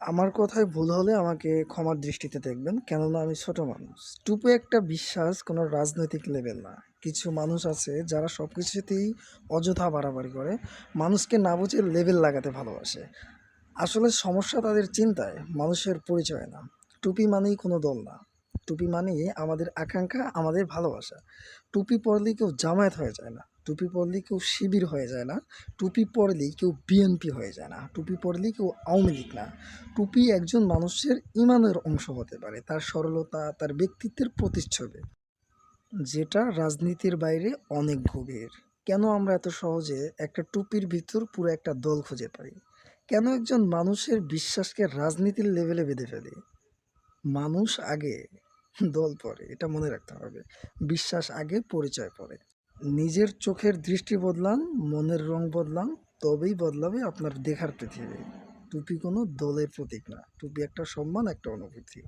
আমার কথায় ভুল হলে আমাকে ক্ষমার দৃষ্টিতে দেখবেন, কেননা আমি ছোট মানুষ। টুপি একটা বিশ্বাস, কোনো রাজনৈতিক লেভেল না। কিছু মানুষ আছে যারা সব কিছুতেই অযথা বাড়াবাড়ি করে, মানুষকে না বুঝে লেভেল লাগাতে ভালোবাসে। আসলে সমস্যা তাদের চিন্তায়, মানুষের পরিচয় না। টুপি মানেই কোনো দল না। টুপি মানেই আমাদের আকাঙ্ক্ষা, আমাদের ভালোবাসা। টুপি পরলেই কেউ জামায়াত হয়ে যায় না, টুপি পরলেই কেউ শিবির হয়ে যায় না, টুপি পরলেই কেউ বিএনপি হয়ে যায় না, টুপি পরলেই কেউ আওয়ামী লীগ না। টুপি একজন মানুষের ইমানের অংশ হতে পারে, তার সরলতা, তার ব্যক্তিত্বের প্রতিচ্ছবি, যেটা রাজনীতির বাইরে অনেক গভীর। কেন আমরা এত সহজে একটা টুপির ভিতর পুরো একটা দল খুঁজে পাই? কেন একজন মানুষের বিশ্বাসকে রাজনীতির লেভেলে বেঁধে ফেলি? মানুষ আগে, দল পরে, এটা মনে রাখতে হবে। বিশ্বাস আগে, পরিচয় পরে। নিজের চোখের দৃষ্টি বদলান, মনের রং বদলান, তবেই বদলাবে আপনার দেখার পৃথিবী। টুপি কোনো দলের প্রতীক না, টুপি একটা সম্মান, একটা অনুভূতি।